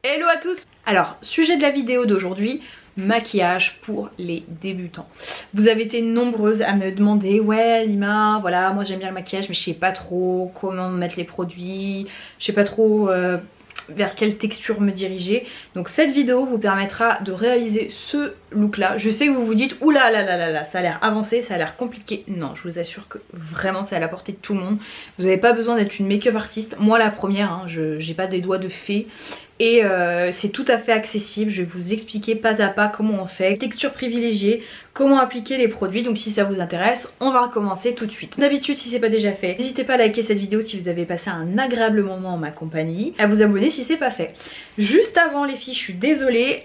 Hello à tous. Alors, sujet de la vidéo d'aujourd'hui, maquillage pour les débutants. Vous avez été nombreuses à me demander, ouais Lima, voilà, moi j'aime bien le maquillage mais je sais pas trop comment mettre les produits, je sais pas trop vers quelle texture me diriger. Donc cette vidéo vous permettra de réaliser ce look là. Je sais que vous vous dites, oula là là là là, ça a l'air avancé, ça a l'air compliqué. Non, je vous assure que vraiment c'est à la portée de tout le monde. Vous n'avez pas besoin d'être une make-up artiste. Moi la première, hein, j'ai pas des doigts de fée. Et c'est tout à fait accessible, je vais vous expliquer pas à pas comment on fait, texture privilégiée, comment appliquer les produits. Donc si ça vous intéresse, on va recommencer tout de suite. D'habitude, si c'est pas déjà fait, n'hésitez pas à liker cette vidéo si vous avez passé un agréable moment en ma compagnie, à vous abonner si c'est pas fait. Juste avant les filles, je suis désolée,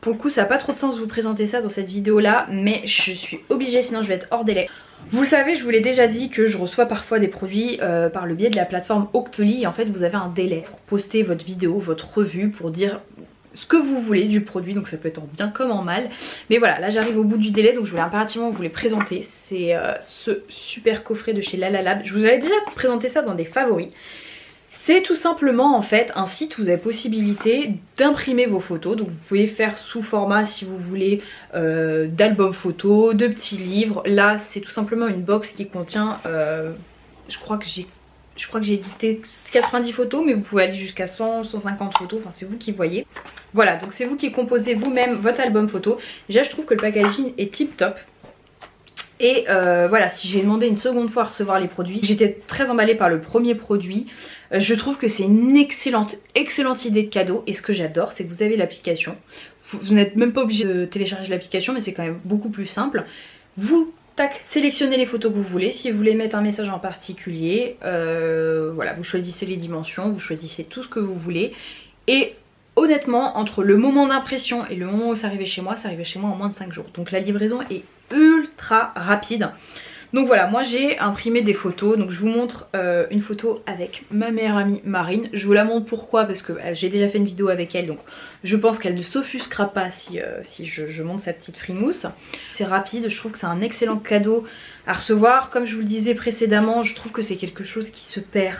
pour le coup ça n'a pas trop de sens de vous présenter ça dans cette vidéo là, mais je suis obligée sinon je vais être hors délai. Vous le savez, je vous l'ai déjà dit que je reçois parfois des produits par le biais de la plateforme Octoly. Et en fait vous avez un délai pour poster votre vidéo, votre revue, pour dire ce que vous voulez du produit. Donc ça peut être en bien comme en mal. Mais voilà, là j'arrive au bout du délai, donc je voulais impérativement vous les présenter. C'est ce super coffret de chez Lalalab. Je vous avais déjà présenté ça dans des favoris. C'est tout simplement en fait un site où vous avez possibilité d'imprimer vos photos. Donc vous pouvez faire sous format si vous voulez d'albums photos, de petits livres. Là c'est tout simplement une box qui contient, je crois que j'ai édité 90 photos, mais vous pouvez aller jusqu'à 100, 150 photos, enfin c'est vous qui voyez. Voilà, donc c'est vous qui composez vous-même votre album photo. Déjà je trouve que le packaging est tip top. Et voilà, si j'ai demandé une seconde fois à recevoir les produits, j'étais très emballée par le premier produit. Je trouve que c'est une excellente idée de cadeau. Et ce que j'adore, c'est que vous avez l'application. Vous n'êtes même pas obligé de télécharger l'application, mais c'est quand même beaucoup plus simple. Vous, tac, sélectionnez les photos que vous voulez. Si vous voulez mettre un message en particulier, voilà, vous choisissez les dimensions, vous choisissez tout ce que vous voulez. Et honnêtement, entre le moment d'impression et le moment où ça arrivait chez moi en moins de 5 jours. Donc la livraison est ultra rapide. Donc voilà, moi j'ai imprimé des photos. Donc je vous montre une photo avec ma meilleure amie Marine. Je vous la montre pourquoi, parce que j'ai déjà fait une vidéo avec elle, donc je pense qu'elle ne s'offusquera pas si je montre sa petite frimousse. C'est rapide, je trouve que c'est un excellent cadeau à recevoir. Comme je vous le disais précédemment, je trouve que c'est quelque chose qui se perd,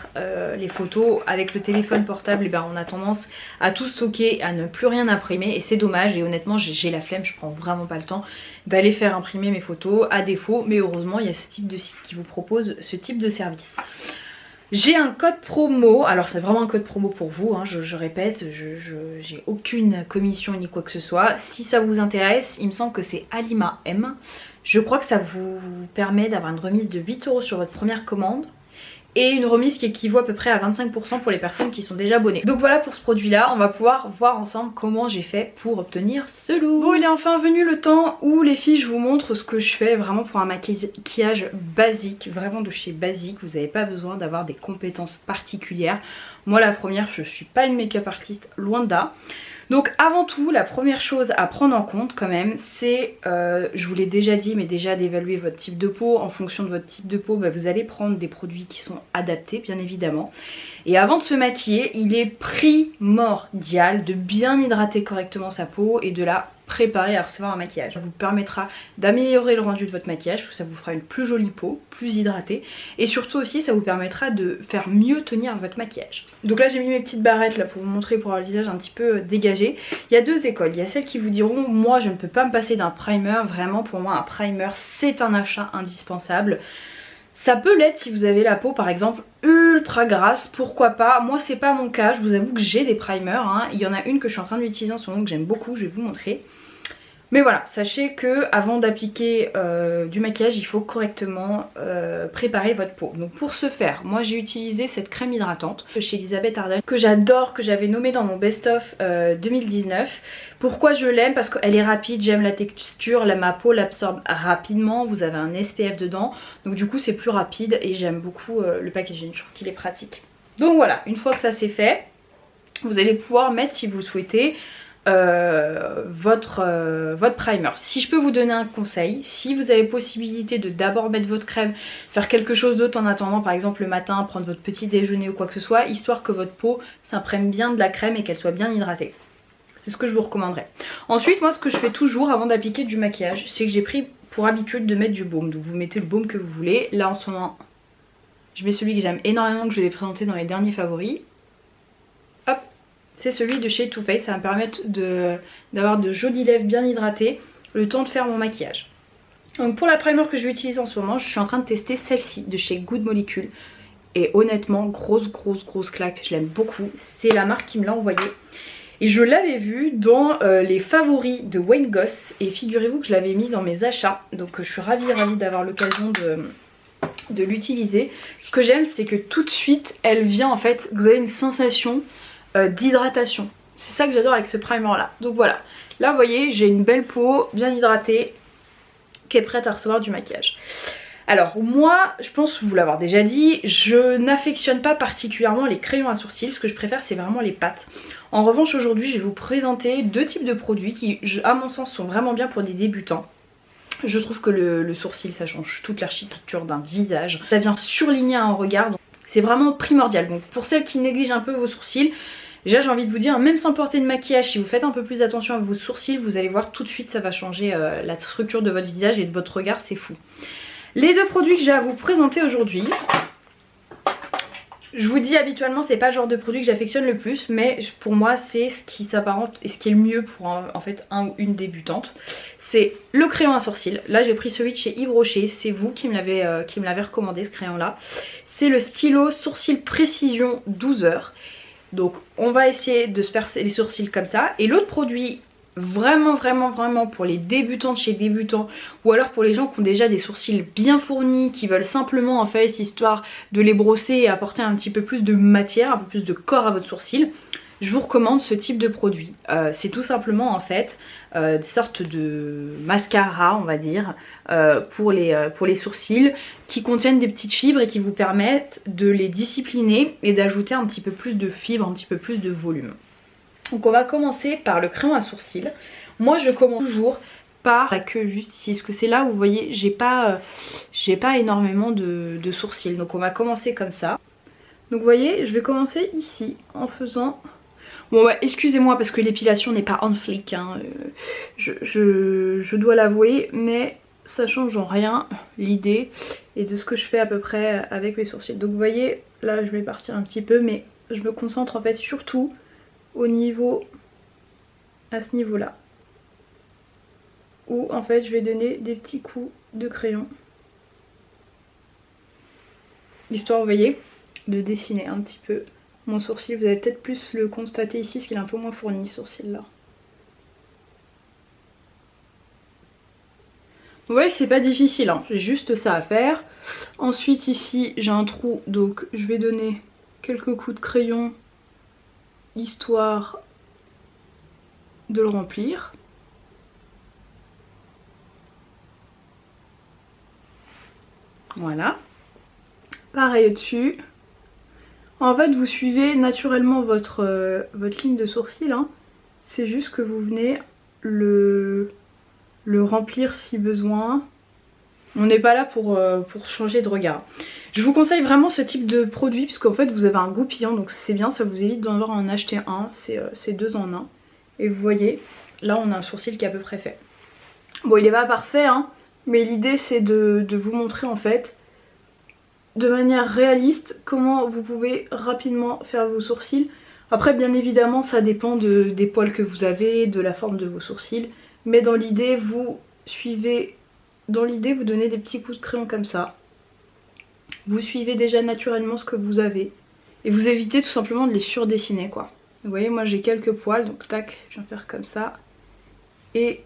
les photos. Avec le téléphone portable, et ben, on a tendance à tout stocker, à ne plus rien imprimer, et c'est dommage. Et honnêtement j'ai la flemme, je prends vraiment pas le temps d'aller faire imprimer mes photos à défaut, mais heureusement il y a ce type de site qui vous propose ce type de service. J'ai un code promo, alors c'est vraiment un code promo pour vous, hein, je répète, j'ai aucune commission ni quoi que ce soit. Si ça vous intéresse, il me semble que c'est Alima M. Je crois que ça vous permet d'avoir une remise de 8 € sur votre première commande. Et une remise qui équivaut à peu près à 25% pour les personnes qui sont déjà abonnées. Donc voilà pour ce produit là, on va pouvoir voir ensemble comment j'ai fait pour obtenir ce look. Bon, il est enfin venu le temps où les filles je vous montre ce que je fais vraiment pour un maquillage basique, vraiment de chez basique. Vous n'avez pas besoin d'avoir des compétences particulières. Moi la première, je suis pas une make-up artiste, loin de là. Donc avant tout, la première chose à prendre en compte quand même, c'est, je vous l'ai déjà dit, mais déjà d'évaluer votre type de peau. En fonction de votre type de peau, bah, vous allez prendre des produits qui sont adaptés bien évidemment. Et avant de se maquiller, il est primordial de bien hydrater correctement sa peau et de la préparer à recevoir un maquillage. Ça vous permettra d'améliorer le rendu de votre maquillage, ça vous fera une plus jolie peau, plus hydratée, et surtout aussi ça vous permettra de faire mieux tenir votre maquillage. Donc là j'ai mis mes petites barrettes là pour vous montrer, pour avoir le visage un petit peu dégagé. Il y a deux écoles, il y a celles qui vous diront moi je ne peux pas me passer d'un primer, vraiment pour moi un primer c'est un achat indispensable. Ça peut l'être si vous avez la peau par exemple ultra grasse, pourquoi pas. Moi c'est pas mon cas, je vous avoue que j'ai des primers, hein. Il y en a une que je suis en train d'utiliser en ce moment que j'aime beaucoup, je vais vous montrer. Mais voilà, sachez que avant d'appliquer du maquillage, il faut correctement préparer votre peau. Donc pour ce faire, moi j'ai utilisé cette crème hydratante chez Elisabeth Arden que j'adore, que j'avais nommée dans mon best-of 2019. Pourquoi je l'aime? Parce qu'elle est rapide, j'aime la texture, ma peau l'absorbe rapidement, vous avez un SPF dedans. Donc du coup c'est plus rapide et j'aime beaucoup le packaging, je trouve qu'il est pratique. Donc voilà, une fois que ça c'est fait, vous allez pouvoir mettre si vous le souhaitez votre primer. Si je peux vous donner un conseil, si vous avez possibilité de d'abord mettre votre crème, faire quelque chose d'autre en attendant, par exemple le matin, prendre votre petit déjeuner ou quoi que ce soit, histoire que votre peau s'imprègne bien de la crème et qu'elle soit bien hydratée. C'est ce que je vous recommanderais. Ensuite, moi ce que je fais toujours avant d'appliquer du maquillage, c'est que j'ai pris pour habitude de mettre du baume. Donc vous mettez le baume que vous voulez. Là en ce moment, je mets celui que j'aime énormément, que je vous ai présenté dans les derniers favoris. Hop, C'est celui de chez Too Faced, ça va me permettre d'avoir de jolies lèvres bien hydratées le temps de faire mon maquillage. Donc pour la primer que je vais utiliser en ce moment, je suis en train de tester celle-ci de chez Good Molecule. Et honnêtement, grosse claque, je l'aime beaucoup. C'est la marque qui me l'a envoyé. Et je l'avais vue dans les favoris de Wayne Goss. Et figurez-vous que je l'avais mis dans mes achats. Donc je suis ravie d'avoir l'occasion de l'utiliser. Ce que j'aime, c'est que tout de suite, elle vient en fait, vous avez une sensation d'hydratation. C'est ça que j'adore avec ce primer là. Donc voilà, là vous voyez, j'ai une belle peau bien hydratée qui est prête à recevoir du maquillage. Alors moi, je pense vous l'avoir déjà dit, je n'affectionne pas particulièrement les crayons à sourcils. Ce que je préfère, c'est vraiment les pattes. En revanche, aujourd'hui, je vais vous présenter deux types de produits qui, à mon sens, sont vraiment bien pour des débutants. Je trouve que le sourcil, ça change toute l'architecture d'un visage. Ça vient surligner un regard, donc c'est vraiment primordial. Donc pour celles qui négligent un peu vos sourcils, déjà j'ai envie de vous dire, même sans porter de maquillage, si vous faites un peu plus attention à vos sourcils, vous allez voir tout de suite ça va changer la structure de votre visage et de votre regard, c'est fou. Les deux produits que j'ai à vous présenter aujourd'hui, je vous dis habituellement c'est pas le genre de produit que j'affectionne le plus, mais pour moi c'est ce qui s'apparente et ce qui est le mieux pour en fait un ou une débutante. C'est le crayon à sourcils. Là j'ai pris celui de chez Yves Rocher, c'est vous qui me l'avez recommandé ce crayon là. C'est le stylo sourcil précision 12 heures. Donc on va essayer de se faire les sourcils comme ça. Et l'autre produit vraiment pour les débutants de chez débutants, ou alors pour les gens qui ont déjà des sourcils bien fournis, qui veulent simplement en fait histoire de les brosser et apporter un petit peu plus de matière, un peu plus de corps à votre sourcil, je vous recommande ce type de produit. C'est tout simplement en fait des sortes de mascara on va dire pour les sourcils qui contiennent des petites fibres et qui vous permettent de les discipliner et d'ajouter un petit peu plus de fibres, un petit peu plus de volume. Donc on va commencer par le crayon à sourcils. Moi je commence toujours par la queue juste ici, parce que c'est là où vous voyez j'ai pas énormément de sourcils. Donc on va commencer comme ça. Donc vous voyez, je vais commencer ici en faisant... Bon ouais, excusez-moi parce que l'épilation n'est pas on flic, hein. Je dois l'avouer, mais ça change en rien l'idée et de ce que je fais à peu près avec mes sourcils. Donc vous voyez, là je vais partir un petit peu, mais je me concentre en fait surtout au niveau, à ce niveau là, où en fait je vais donner des petits coups de crayon, histoire vous voyez de dessiner un petit peu mon sourcil. Vous allez peut-être plus le constater ici parce qu'il est un peu moins fourni ce sourcil là. Vous voyez c'est pas difficile, hein. J'ai juste ça à faire. Ensuite ici j'ai un trou, donc je vais donner quelques coups de crayon histoire de le remplir. Voilà. Pareil au-dessus. En fait vous suivez naturellement votre ligne de sourcil, hein. C'est juste que vous venez le remplir si besoin. On n'est pas là pour changer de regard. Je vous conseille vraiment ce type de produit puisqu'en fait vous avez un goupillant, donc c'est bien, ça vous évite d'en avoir en acheter un, c'est deux en un. Et vous voyez, là on a un sourcil qui est à peu près fait. Bon il est pas parfait hein, mais l'idée c'est de vous montrer en fait de manière réaliste comment vous pouvez rapidement faire vos sourcils. Après bien évidemment ça dépend des poils que vous avez, de la forme de vos sourcils, mais dans l'idée vous suivez, vous donnez des petits coups de crayon comme ça. Vous suivez déjà naturellement ce que vous avez et vous évitez tout simplement de les surdessiner quoi. Vous voyez moi j'ai quelques poils, donc tac je viens faire comme ça. Et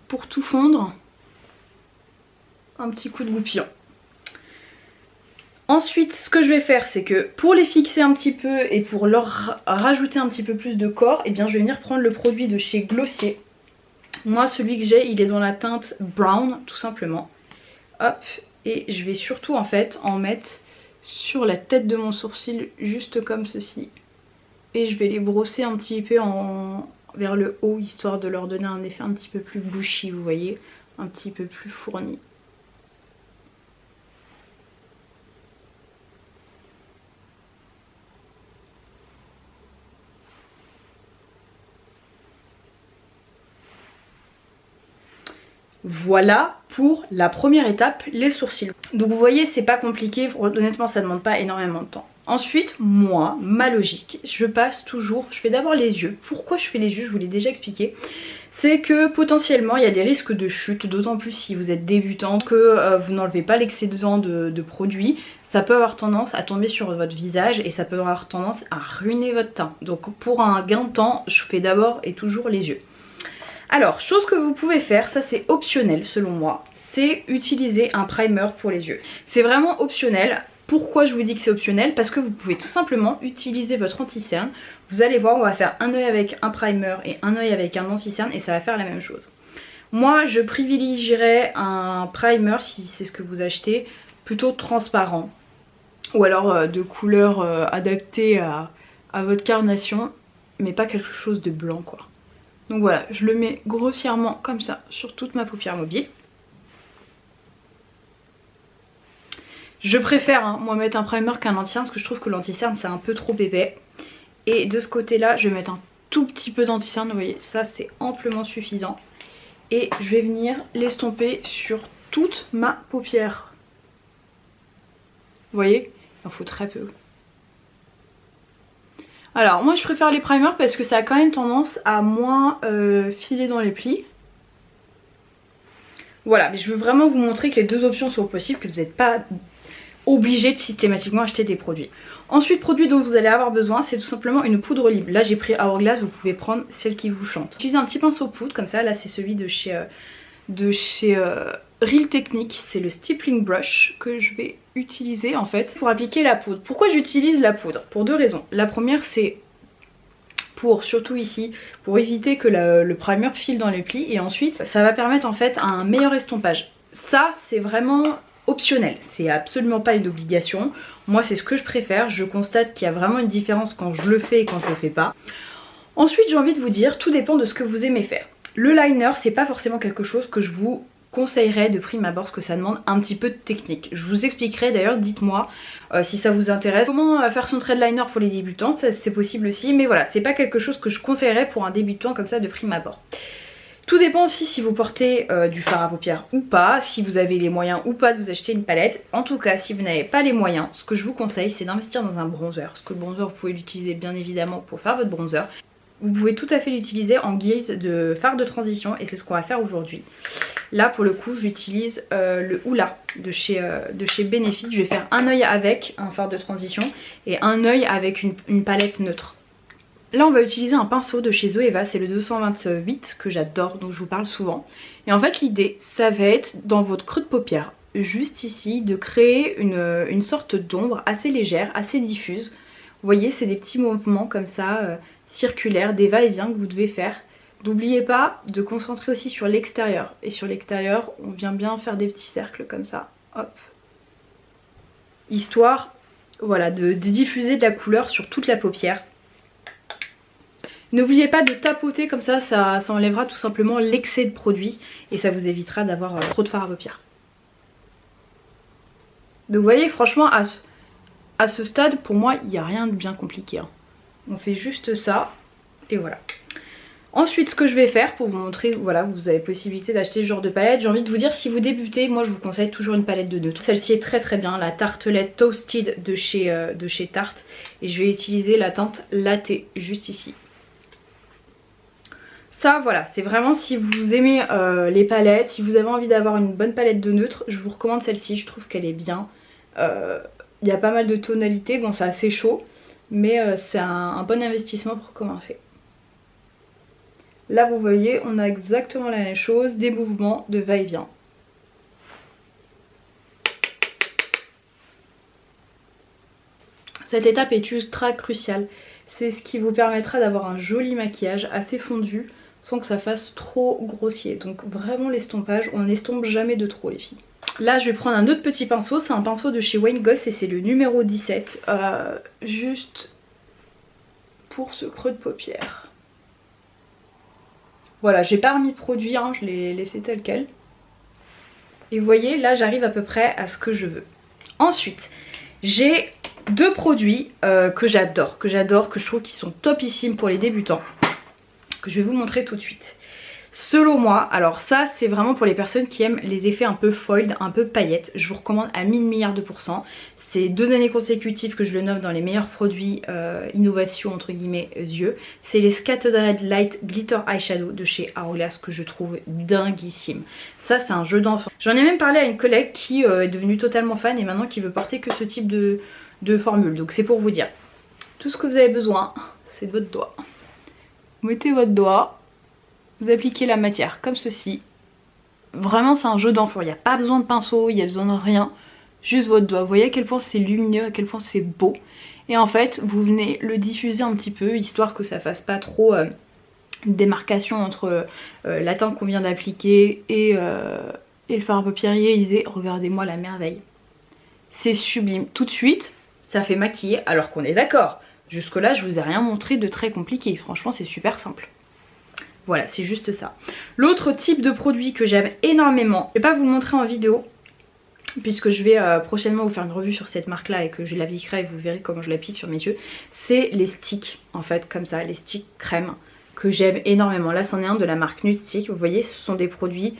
pour tout fondre, un petit coup de goupillant. Ensuite ce que je vais faire c'est que pour les fixer un petit peu et pour leur rajouter un petit peu plus de corps, et bien je vais venir prendre le produit de chez Glossier. Moi celui que j'ai il est dans la teinte brown tout simplement. Hop, et je vais surtout en fait en mettre sur la tête de mon sourcil juste comme ceci. Et je vais les brosser un petit peu vers le haut histoire de leur donner un effet un petit peu plus bushy, vous voyez, un petit peu plus fourni. Voilà pour la première étape, les sourcils. Donc vous voyez c'est pas compliqué, honnêtement ça demande pas énormément de temps. Ensuite, moi, ma logique, je fais d'abord les yeux. Pourquoi je fais les yeux, je vous l'ai déjà expliqué. C'est que potentiellement il y a des risques de chute, d'autant plus si vous êtes débutante, que vous n'enlevez pas l'excédent de produit. Ça peut avoir tendance à tomber sur votre visage et ça peut avoir tendance à ruiner votre teint. Donc pour un gain de temps, je fais d'abord et toujours les yeux. Alors, chose que vous pouvez faire, ça c'est optionnel selon moi, c'est utiliser un primer pour les yeux. C'est vraiment optionnel. Pourquoi je vous dis que c'est optionnel? Parce que vous pouvez tout simplement utiliser votre anti-cerne. Vous allez voir, on va faire un œil avec un primer et un œil avec un anti-cerne et ça va faire la même chose. Moi, je privilégierais un primer, si c'est ce que vous achetez, plutôt transparent. Ou alors de couleur adaptée à votre carnation, mais pas quelque chose de blanc quoi. Donc voilà, je le mets grossièrement comme ça sur toute ma paupière mobile. Je préfère moi mettre un primer qu'un anti-cerne parce que je trouve que l'anti-cerne c'est un peu trop épais. Et de ce côté là je vais mettre un tout petit peu d'anti-cerne, vous voyez ça c'est amplement suffisant. Et je vais venir l'estomper sur toute ma paupière. Vous voyez, il en faut très peu. Alors moi je préfère les primers parce que ça a quand même tendance à moins filer dans les plis. Voilà, mais je veux vraiment vous montrer que les deux options sont possibles, que vous n'êtes pas obligé de systématiquement acheter des produits. Ensuite, produit dont vous allez avoir besoin, c'est tout simplement une poudre libre. Là j'ai pris Hourglass, vous pouvez prendre celle qui vous chante. Utilisez un petit pinceau poudre comme ça, là c'est celui de chez Real Technique, c'est le Stippling Brush que je vais utiliser en fait pour appliquer la poudre. Pourquoi j'utilise la poudre? Pour deux raisons. La première c'est pour, surtout ici, pour éviter que le primer file dans les plis et ensuite ça va permettre en fait un meilleur estompage. Ça c'est vraiment optionnel, c'est absolument pas une obligation. Moi c'est ce que je préfère, je constate qu'il y a vraiment une différence quand je le fais et quand je le fais pas. Ensuite j'ai envie de vous dire, tout dépend de ce que vous aimez faire. Le liner c'est pas forcément quelque chose que je vous conseillerais de prime abord parce que ça demande un petit peu de technique. Je vous expliquerai d'ailleurs, dites-moi si ça vous intéresse. Comment faire son trait de liner pour les débutants, c'est possible aussi, mais voilà, c'est pas quelque chose que je conseillerais pour un débutant comme ça de prime abord. Tout dépend aussi si vous portez du fard à paupières ou pas, si vous avez les moyens ou pas de vous acheter une palette. En tout cas, si vous n'avez pas les moyens, ce que je vous conseille c'est d'investir dans un bronzer. Parce que le bronzer vous pouvez l'utiliser bien évidemment pour faire votre bronzer. Vous pouvez tout à fait l'utiliser en guise de fard de transition et c'est ce qu'on va faire aujourd'hui. Là pour le coup j'utilise le Hoola de chez Benefit. Je vais faire un œil avec un fard de transition et un œil avec une palette neutre. Là on va utiliser un pinceau de chez Zoeva, c'est le 228 que j'adore, donc je vous parle souvent. Et en fait l'idée ça va être dans votre creux de paupière, juste ici, de créer une sorte d'ombre assez légère, assez diffuse. Vous voyez c'est des petits mouvements comme ça, circulaires, des va-et-vient que vous devez faire. N'oubliez pas de concentrer aussi sur l'extérieur. Et sur l'extérieur on vient bien faire des petits cercles comme ça, hop. Histoire voilà, de diffuser de la couleur sur toute la paupière. N'oubliez pas de tapoter comme ça, ça enlèvera tout simplement l'excès de produit et ça vous évitera d'avoir trop de fard à paupières. Donc vous voyez franchement à ce stade pour moi il n'y a rien de bien compliqué. Hein. On fait juste ça et voilà. Ensuite ce que je vais faire pour vous montrer, voilà vous avez possibilité d'acheter ce genre de palette. J'ai envie de vous dire si vous débutez, moi je vous conseille toujours une palette de neutre. Celle-ci est très très bien, la Tartelette Toasted de chez Tarte. Et je vais utiliser la teinte Latte juste ici. Ça voilà, c'est vraiment si vous aimez les palettes, si vous avez envie d'avoir une bonne palette de neutre, je vous recommande celle-ci, je trouve qu'elle est bien. Il y a pas mal de tonalités, bon c'est assez chaud, mais c'est un bon investissement pour commencer. Là vous voyez, on a exactement la même chose, des mouvements de va-et-vient. Cette étape est ultra cruciale, c'est ce qui vous permettra d'avoir un joli maquillage assez fondu, sans que ça fasse trop grossier. Donc vraiment l'estompage, on n'estompe jamais de trop les filles. Là je vais prendre un autre petit pinceau, c'est un pinceau de chez Wayne Goss et c'est le numéro 17. Juste pour ce creux de paupière. Voilà, j'ai pas remis de produit, hein, je l'ai laissé tel quel. Et vous voyez, là j'arrive à peu près à ce que je veux. Ensuite, j'ai deux produits que j'adore, que je trouve qui sont topissimes pour les débutants. Que je vais vous montrer tout de suite. Selon moi, alors ça c'est vraiment pour les personnes qui aiment les effets un peu foiled, un peu paillettes. Je vous recommande à 1000 milliards de %. C'est 2 années consécutives que je le nomme dans les meilleurs produits innovation entre guillemets yeux. C'est les Scattered Red Light Glitter Eyeshadow de chez Hourglass que je trouve dinguissime. Ça c'est un jeu d'enfant. J'en ai même parlé à une collègue qui est devenue totalement fan et maintenant qui veut porter que ce type de formule. Donc c'est pour vous dire, tout ce que vous avez besoin c'est de votre doigt. Vous mettez votre doigt, vous appliquez la matière comme ceci. Vraiment c'est un jeu d'enfant, il n'y a pas besoin de pinceau, il n'y a besoin de rien. Juste votre doigt, vous voyez à quel point c'est lumineux, à quel point c'est beau. Et en fait vous venez le diffuser un petit peu, histoire que ça fasse pas trop démarcation entre la teinte qu'on vient d'appliquer et le fard à paupières irisé. Regardez-moi la merveille. C'est sublime. Tout de suite ça fait maquiller alors qu'on est d'accord. Jusque là je vous ai rien montré de très compliqué, franchement c'est super simple. Voilà, c'est juste ça. L'autre type de produit que j'aime énormément, je vais pas vous le montrer en vidéo puisque je vais prochainement vous faire une revue sur cette marque là et que je l'appliquerai et vous verrez comment je l'applique sur mes yeux. C'est les sticks en fait, comme ça, les sticks crème que j'aime énormément. Là c'en est un de la marque Nude Stick, vous voyez ce sont des produits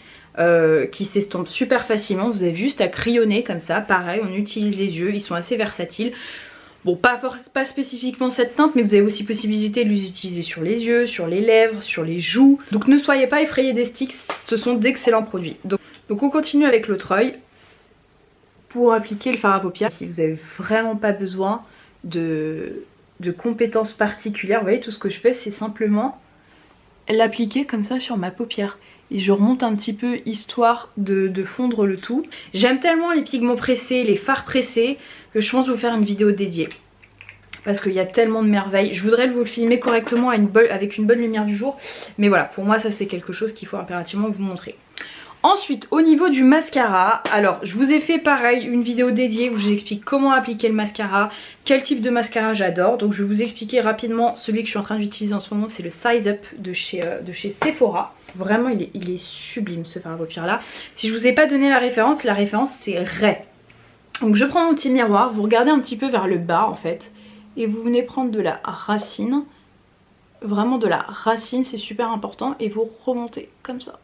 qui s'estompent super facilement. Vous avez juste à crayonner comme ça, pareil on utilise les yeux, ils sont assez versatiles. Bon, pas spécifiquement cette teinte, mais vous avez aussi possibilité de les utiliser sur les yeux, sur les lèvres, sur les joues. Donc ne soyez pas effrayés des sticks, ce sont d'excellents produits. Donc on continue avec l'autre œil pour appliquer le fard à paupières. Si vous n'avez vraiment pas besoin de compétences particulières, vous voyez tout ce que je fais c'est simplement l'appliquer comme ça sur ma paupière. Et je remonte un petit peu histoire de fondre le tout. J'aime tellement les pigments pressés, les fards pressés, que je pense vous faire une vidéo dédiée. Parce qu'il y a tellement de merveilles. Je voudrais vous le filmer correctement avec une bonne lumière du jour. Mais voilà, pour moi ça c'est quelque chose qu'il faut impérativement vous montrer. Ensuite, au niveau du mascara, alors je vous ai fait pareil une vidéo dédiée où je vous explique comment appliquer le mascara, quel type de mascara j'adore. Donc je vais vous expliquer rapidement celui que je suis en train d'utiliser en ce moment, c'est le Size Up de chez Sephora. Vraiment il est sublime ce fard à paupières là. Si je vous ai pas donné la référence c'est Ray. Donc je prends mon petit miroir, vous regardez un petit peu vers le bas en fait, et vous venez prendre de la racine, vraiment de la racine, c'est super important, et vous remontez comme ça.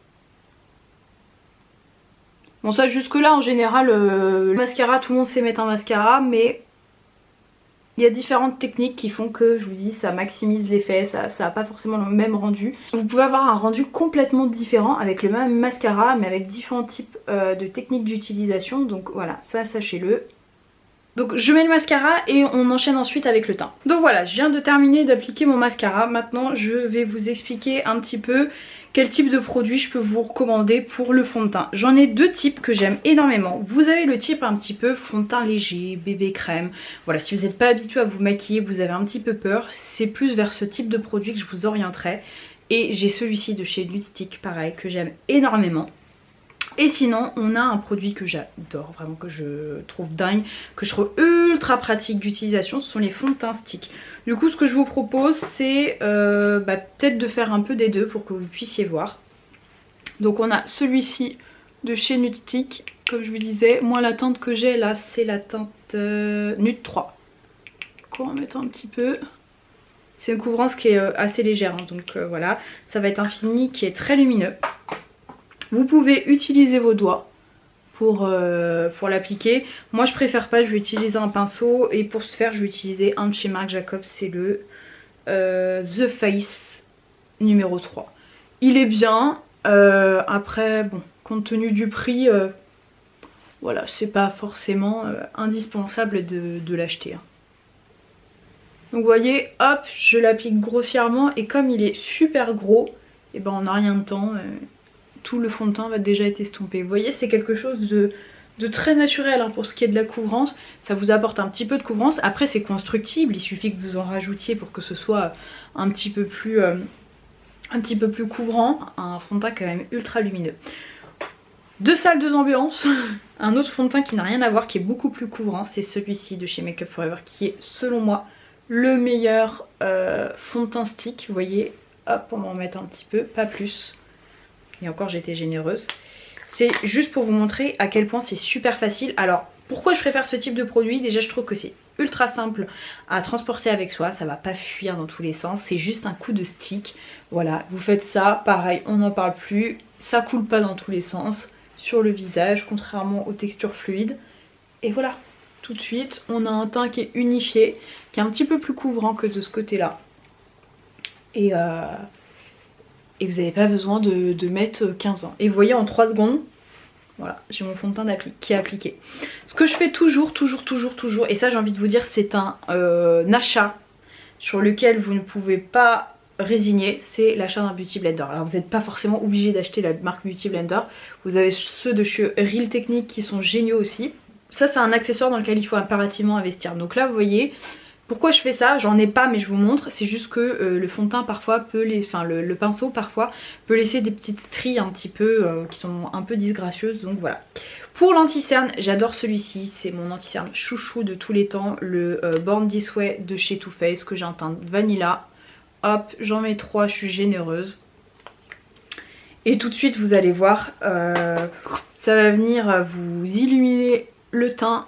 Bon ça jusque là en général le mascara, tout le monde sait mettre un mascara, mais il y a différentes techniques qui font que je vous dis ça maximise l'effet, ça n'a pas forcément le même rendu. Vous pouvez avoir un rendu complètement différent avec le même mascara mais avec différents types de techniques d'utilisation, donc voilà, ça sachez-le. Donc je mets le mascara et on enchaîne ensuite avec le teint. Donc voilà, je viens de terminer d'appliquer mon mascara. Maintenant je vais vous expliquer un petit peu quel type de produit je peux vous recommander pour le fond de teint. J'en ai deux types que j'aime énormément. Vous avez le type un petit peu fond de teint léger, bébé crème. Voilà, si vous n'êtes pas habitué à vous maquiller, vous avez un petit peu peur, c'est plus vers ce type de produit que je vous orienterai. Et j'ai celui-ci de chez Nude Stick, pareil, que j'aime énormément. Et sinon on a un produit que j'adore, vraiment que je trouve dingue, que je trouve ultra pratique d'utilisation, ce sont les fonds de teint stick. Du coup ce que je vous propose c'est peut-être de faire un peu des deux pour que vous puissiez voir. Donc on a celui-ci de chez Nude Stick, comme je vous disais, moi la teinte que j'ai là c'est la teinte Nude 3. On va mettre un petit peu. C'est une couvrance qui est assez légère, hein, donc voilà, ça va être un fini qui est très lumineux. Vous pouvez utiliser vos doigts pour l'appliquer. Moi je préfère pas, je vais utiliser un pinceau et pour ce faire je vais utiliser un de chez Marc Jacobs, c'est le The Face numéro 3. Il est bien, après bon, compte tenu du prix, voilà, c'est pas forcément indispensable de l'acheter. Hein. Donc vous voyez, hop, je l'applique grossièrement et comme il est super gros, et ben en a rien de temps. Tout le fond de teint va déjà être estompé. Vous voyez, c'est quelque chose de très naturel hein, pour ce qui est de la couvrance. Ça vous apporte un petit peu de couvrance. Après c'est constructible, il suffit que vous en rajoutiez pour que ce soit un petit peu plus couvrant. Un fond de teint quand même ultra lumineux. Deux salles, deux ambiances. Un autre fond de teint qui n'a rien à voir, qui est beaucoup plus couvrant, c'est celui-ci de chez Make Up For Ever, qui est selon moi le meilleur fond de teint stick. Vous voyez, hop, on va en mettre un petit peu, pas plus. Et encore j'étais généreuse. C'est juste pour vous montrer à quel point c'est super facile. Alors pourquoi je préfère ce type de produit? Déjà je trouve que c'est ultra simple à transporter avec soi, ça va pas fuir dans tous les sens, c'est juste un coup de stick. Voilà, vous faites ça, pareil, on n'en parle plus, ça coule pas dans tous les sens sur le visage, contrairement aux textures fluides. Et voilà, tout de suite, on a un teint qui est unifié, qui est un petit peu plus couvrant que de ce côté-là. Et vous n'avez pas besoin de mettre 15 ans. Et vous voyez, en 3 secondes, voilà, j'ai mon fond de teint qui est appliqué. Ce que je fais toujours, et ça j'ai envie de vous dire, c'est un achat sur lequel vous ne pouvez pas résigner, c'est l'achat d'un Beauty Blender. Alors vous n'êtes pas forcément obligé d'acheter la marque Beauty Blender, vous avez ceux de chez Real Techniques qui sont géniaux aussi. Ça c'est un accessoire dans lequel il faut impérativement investir. Donc là vous voyez, pourquoi je fais ça? J'en ai pas mais je vous montre, c'est juste que le fond de teint parfois peut le pinceau parfois peut laisser des petites stries un petit peu qui sont un peu disgracieuses, donc voilà. Pour l'anti-cerne, j'adore celui-ci, c'est mon anti-cerne chouchou de tous les temps, le Born This Way de chez Too Faced que j'ai un teint vanilla. Hop, j'en mets 3, je suis généreuse. Et tout de suite vous allez voir, ça va venir vous illuminer le teint.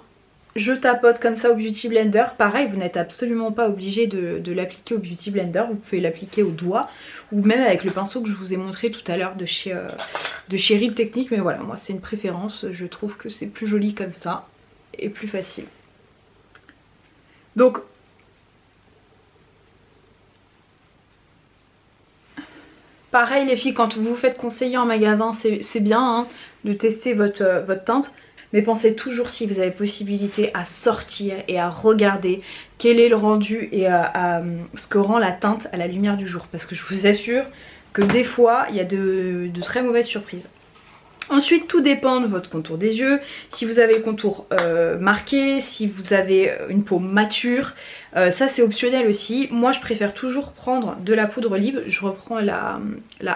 Je tapote comme ça au Beauty Blender. Pareil, vous n'êtes absolument pas obligé de l'appliquer au Beauty Blender. Vous pouvez l'appliquer au doigt ou même avec le pinceau que je vous ai montré tout à l'heure de chez Real Techniques. Mais voilà, moi c'est une préférence. Je trouve que c'est plus joli comme ça et plus facile. Donc, pareil les filles, quand vous vous faites conseiller en magasin, c'est bien hein, de tester votre teinte. Mais pensez toujours, si vous avez possibilité, à sortir et à regarder quel est le rendu et à ce que rend la teinte à la lumière du jour. Parce que je vous assure que des fois, il y a de très mauvaises surprises. Ensuite, tout dépend de votre contour des yeux. Si vous avez le contour marqué, si vous avez une peau mature, ça c'est optionnel aussi. Moi, je préfère toujours prendre de la poudre libre. Je reprends la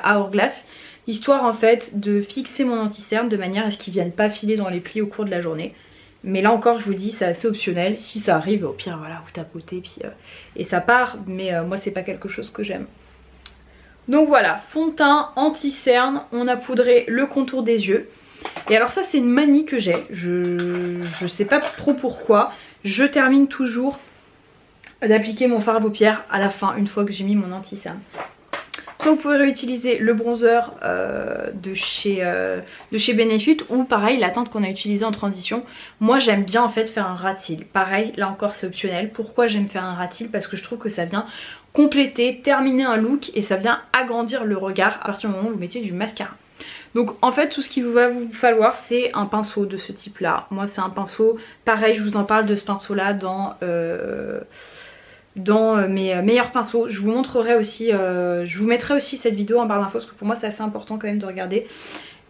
Hourglass. Histoire en fait de fixer mon anti-cerne de manière à ce qu'il ne vienne pas filer dans les plis au cours de la journée. Mais là encore je vous dis c'est assez optionnel, si ça arrive au pire voilà vous tapotez puis, et ça part, mais moi c'est pas quelque chose que j'aime. Donc voilà, fond de teint, anti-cerne, on a poudré le contour des yeux. Et alors ça c'est une manie que j'ai, je sais pas trop pourquoi, je termine toujours d'appliquer mon fard à paupières à la fin une fois que j'ai mis mon anti-cerne. Soit vous pouvez réutiliser le bronzer de chez Benefit ou pareil la teinte qu'on a utilisée en transition. Moi j'aime bien en fait faire un ras de cils. Pareil là encore c'est optionnel. Pourquoi j'aime faire un ras de cils? Parce que je trouve que ça vient compléter, terminer un look et ça vient agrandir le regard à partir du moment où vous mettez du mascara. Donc en fait tout ce qu'il va vous falloir c'est un pinceau de ce type là. Moi c'est un pinceau, pareil je vous en parle de ce pinceau là dans mes meilleurs pinceaux. Je vous montrerai aussi, je vous mettrai aussi cette vidéo en barre d'infos parce que pour moi c'est assez important quand même de regarder.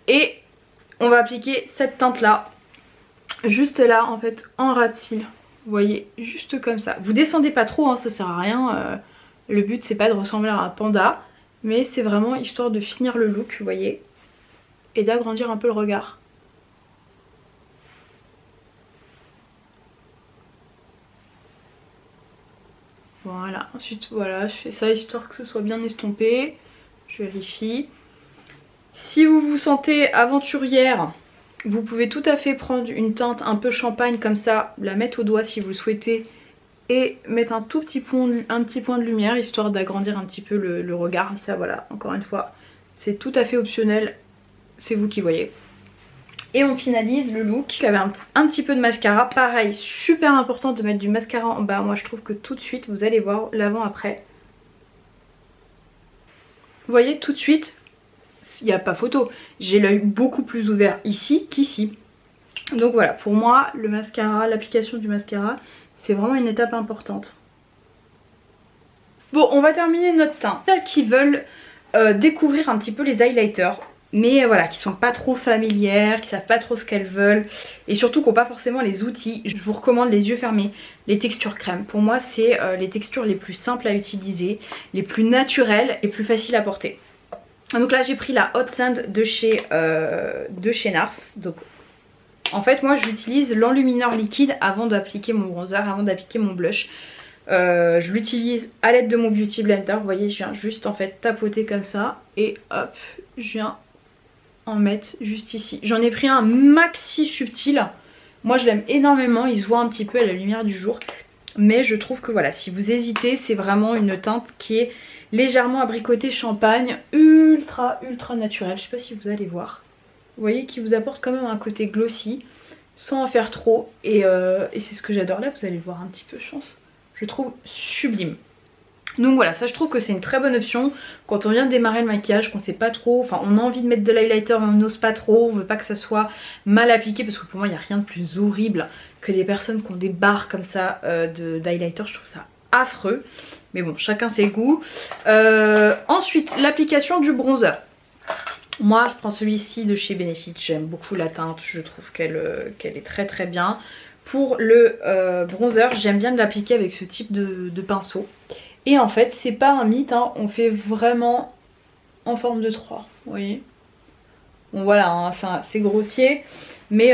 Et on va appliquer cette teinte là, juste là en fait en ras de cils. Vous voyez, juste comme ça. Vous descendez pas trop, hein, ça sert à rien. Le but c'est pas de ressembler à un panda, mais c'est vraiment histoire de finir le look, vous voyez, et d'agrandir un peu le regard. Voilà, ensuite voilà, je fais ça histoire que ce soit bien estompé. Je vérifie. Si vous vous sentez aventurière, vous pouvez tout à fait prendre une teinte un peu champagne comme ça, la mettre au doigt si vous le souhaitez et mettre un petit point de lumière histoire d'agrandir un petit peu le regard. Ça voilà, encore une fois, c'est tout à fait optionnel, c'est vous qui voyez. Et on finalise le look avec un petit peu de mascara. Pareil, super important de mettre du mascara en bas. Moi je trouve que tout de suite, vous allez voir l'avant-après. Vous voyez tout de suite, il n'y a pas photo. J'ai l'œil beaucoup plus ouvert ici qu'ici. Donc voilà, pour moi, le mascara, l'application du mascara, c'est vraiment une étape importante. Bon, on va terminer notre teint. Celles qui veulent découvrir un petit peu les highlighters, mais voilà, qui sont pas trop familières, qui savent pas trop ce qu'elles veulent et surtout qui n'ont pas forcément les outils, je vous recommande les yeux fermés, les textures crème. Pour moi c'est les textures les plus simples à utiliser, les plus naturelles et plus faciles à porter. Donc là j'ai pris la Hot Sand de chez Nars. Donc en fait moi j'utilise l'enlumineur liquide avant d'appliquer mon bronzer, avant d'appliquer mon blush. Je l'utilise à l'aide de mon Beauty Blender, vous voyez je viens juste en fait tapoter comme ça et hop je viens en mettre juste ici. J'en ai pris un maxi subtil, moi je l'aime énormément, il se voit un petit peu à la lumière du jour Mais je trouve que voilà, si vous hésitez, c'est vraiment une teinte qui est légèrement abricotée champagne, ultra naturelle. Je sais pas si vous allez voir. Vous voyez, qui vous apporte quand même un côté glossy sans en faire trop. Et c'est ce que j'adore. Là, vous allez voir un petit peu, je pense. Je trouve sublime. Donc voilà, ça je trouve que c'est une très bonne option quand on vient de démarrer le maquillage, qu'on sait pas trop, enfin on a envie de mettre de l'highlighter mais on n'ose pas trop, on veut pas que ça soit mal appliqué parce que pour moi il n'y a rien de plus horrible que les personnes qui ont des barres comme ça d'highlighter, je trouve ça affreux. Mais bon, chacun ses goûts. Ensuite, l'application du bronzer. Moi je prends celui-ci de chez Benefit, j'aime beaucoup la teinte, je trouve qu'elle est très bien. Pour le bronzer, j'aime bien de l'appliquer avec ce type de pinceau. Et en fait, c'est pas un mythe, hein, on fait vraiment en forme de 3, vous voyez. Bon voilà, hein, c'est grossier, mais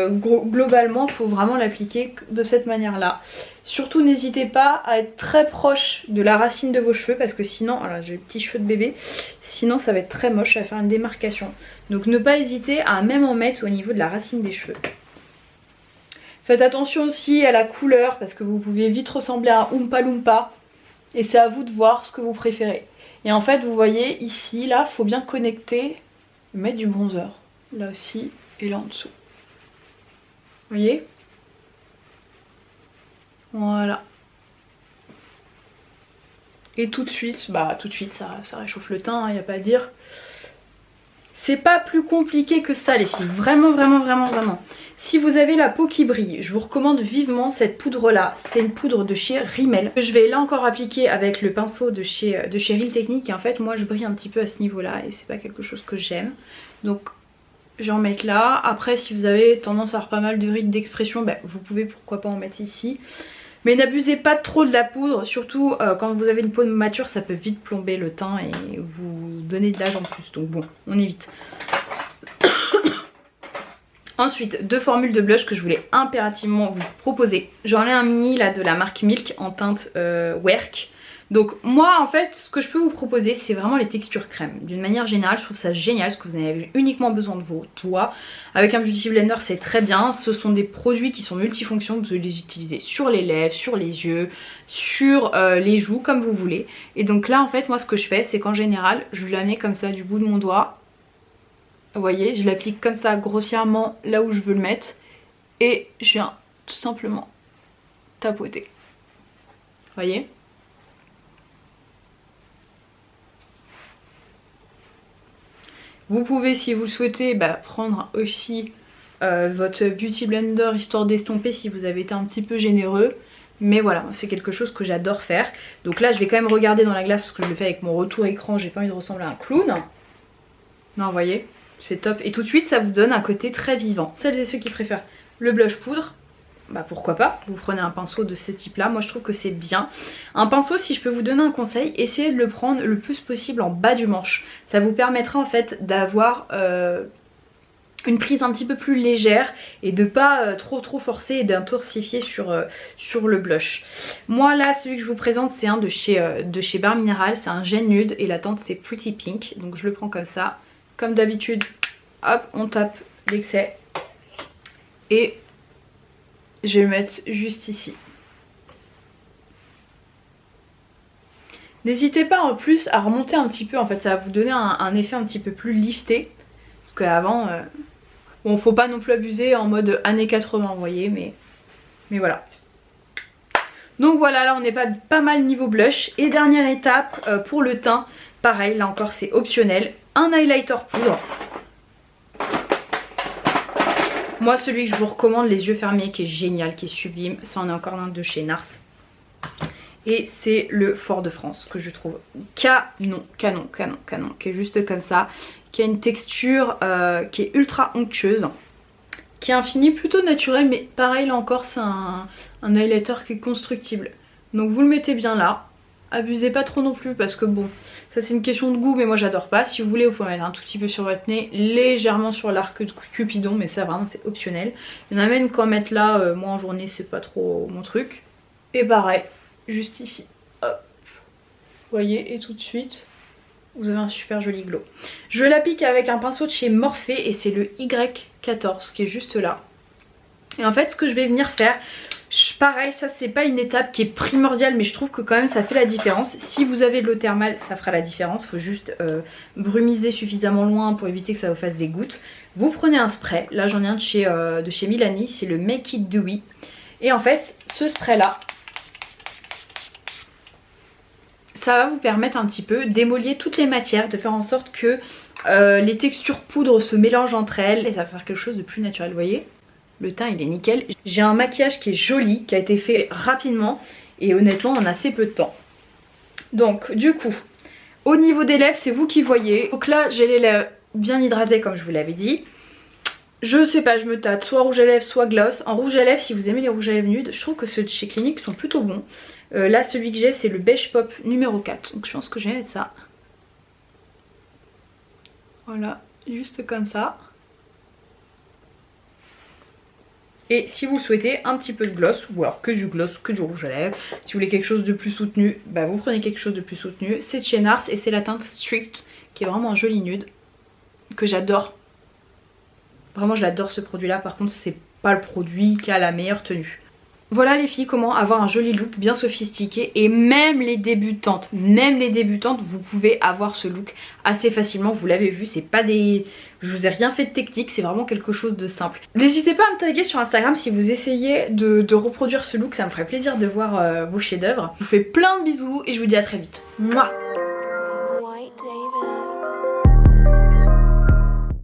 globalement, il faut vraiment l'appliquer de cette manière-là. Surtout, n'hésitez pas à être très proche de la racine de vos cheveux, parce que sinon, alors j'ai les petits cheveux de bébé, sinon ça va être très moche, ça va faire une démarcation. Donc ne pas hésiter à même en mettre au niveau de la racine des cheveux. Faites attention aussi à la couleur, parce que vous pouvez vite ressembler à un Oompa Loompa. Et c'est à vous de voir ce que vous préférez. Et en fait, vous voyez ici, là, il faut bien connecter, mettre du bronzer. Là aussi, et là en dessous. Vous voyez? Voilà. Et tout de suite, ça réchauffe le teint, il n'y a pas à dire. C'est pas plus compliqué que ça les filles, vraiment. Si vous avez la peau qui brille, je vous recommande vivement cette poudre là. C'est une poudre de chez Rimmel. Je vais là encore appliquer avec le pinceau de chez Real Techniques. Et en fait moi je brille un petit peu à ce niveau là et c'est pas quelque chose que j'aime. Donc je vais en mettre là. Après si vous avez tendance à avoir pas mal de rides d'expression, vous pouvez pourquoi pas en mettre ici. Mais n'abusez pas trop de la poudre, surtout quand vous avez une peau mature, ça peut vite plomber le teint et vous donner de l'âge en plus. Donc bon, on évite. Ensuite, 2 formules de blush que je voulais impérativement vous proposer. J'en ai un mini là de la marque Milk en teinte Work. Donc moi en fait ce que je peux vous proposer c'est vraiment les textures crème. D'une manière générale je trouve ça génial parce que vous en avez uniquement besoin de vos doigts. Avec un beauty blender c'est très bien. Ce sont des produits qui sont multifonctions, vous pouvez les utiliser sur les lèvres, sur les yeux, sur les joues comme vous voulez. Et donc là en fait moi ce que je fais c'est qu'en général je la mets comme ça du bout de mon doigt. Vous voyez, je l'applique comme ça grossièrement là où je veux le mettre. Et je viens tout simplement tapoter. Vous voyez ? Vous pouvez si vous le souhaitez prendre aussi votre beauty blender histoire d'estomper si vous avez été un petit peu généreux. Mais voilà, c'est quelque chose que j'adore faire. Donc là je vais quand même regarder dans la glace parce que je le fais avec mon retour écran, j'ai pas envie de ressembler à un clown. Non vous voyez, c'est top. Et tout de suite ça vous donne un côté très vivant. Celles et ceux qui préfèrent le blush poudre, pourquoi pas, vous prenez un pinceau de ce type là, moi je trouve que c'est bien. Un pinceau, si je peux vous donner un conseil, essayez de le prendre le plus possible en bas du manche. Ça vous permettra en fait d'avoir une prise un petit peu plus légère et de pas trop forcer et d'intensifier sur le blush. Moi là celui que je vous présente c'est un de chez Barre Minéral, c'est un gel nude et la teinte c'est Pretty Pink. Donc je le prends comme ça, comme d'habitude, hop on tape l'excès et je vais le mettre juste ici. N'hésitez pas en plus à remonter un petit peu, en fait ça va vous donner un effet un petit peu plus lifté. Parce qu'avant, bon faut pas non plus abuser en mode années 80 vous voyez, mais voilà. Donc voilà, là on est pas mal niveau blush. Et dernière étape pour le teint, pareil là encore c'est optionnel, un highlighter poudre. Moi celui que je vous recommande les yeux fermés qui est génial, qui est sublime, ça en est encore un de chez Nars. Et c'est le Fort de France que je trouve canon, qui est juste comme ça, qui a une texture qui est ultra onctueuse, qui est un fini plutôt naturel, mais pareil là encore c'est un highlighter qui est constructible. Donc vous le mettez bien là. Abusez pas trop non plus parce que bon, ça c'est une question de goût mais moi j'adore pas. Si vous voulez vous pouvez mettre un tout petit peu sur votre nez, légèrement sur l'arc de Cupidon, mais ça vraiment c'est optionnel. Il y en a même qu'en mettre là, moi en journée c'est pas trop mon truc. Et pareil, juste ici, hop, vous voyez, et tout de suite vous avez un super joli glow. Je l'applique avec un pinceau de chez Morphe et c'est le Y14 qui est juste là. Et en fait ce que je vais venir faire, Pareil, ça c'est pas une étape qui est primordiale, mais je trouve que quand même ça fait la différence. Si vous avez de l'eau thermale, ça fera la différence. Il faut juste brumiser suffisamment loin pour éviter que ça vous fasse des gouttes. Vous prenez un spray, là j'en ai un de chez Milani, c'est le Make It Dewy. Et en fait, ce spray là, ça va vous permettre un petit peu d'émolier toutes les matières, de faire en sorte que les textures poudre se mélangent entre elles et ça va faire quelque chose de plus naturel, vous voyez. Le teint il est nickel. J'ai un maquillage qui est joli, qui a été fait rapidement et honnêtement en assez peu de temps. Donc du coup, au niveau des lèvres c'est vous qui voyez. Donc là j'ai les lèvres bien hydratées comme je vous l'avais dit. Je sais pas, je me tâte soit rouge à lèvres soit gloss. En rouge à lèvres, si vous aimez les rouges à lèvres nudes, je trouve que ceux de chez Clinique sont plutôt bons. Là celui que j'ai c'est le Beige Pop numéro 4. Donc je pense que je vais mettre ça. Voilà, juste comme ça. Et si vous le souhaitez, un petit peu de gloss, ou alors que du gloss, que du rouge à lèvres. Si vous voulez quelque chose de plus soutenu, bah vous prenez quelque chose de plus soutenu. C'est de chez Nars et c'est la teinte Strict, qui est vraiment un joli nude, que j'adore. Vraiment je l'adore ce produit là, par contre c'est pas le produit qui a la meilleure tenue. Voilà les filles, comment avoir un joli look bien sophistiqué. Et même les débutantes, vous pouvez avoir ce look assez facilement. Vous l'avez vu, c'est pas des... Je vous ai rien fait de technique, c'est vraiment quelque chose de simple. N'hésitez pas à me taguer sur Instagram si vous essayez de reproduire ce look, ça me ferait plaisir de voir vos chefs-d'œuvre. Je vous fais plein de bisous et je vous dis à très vite. Mouah.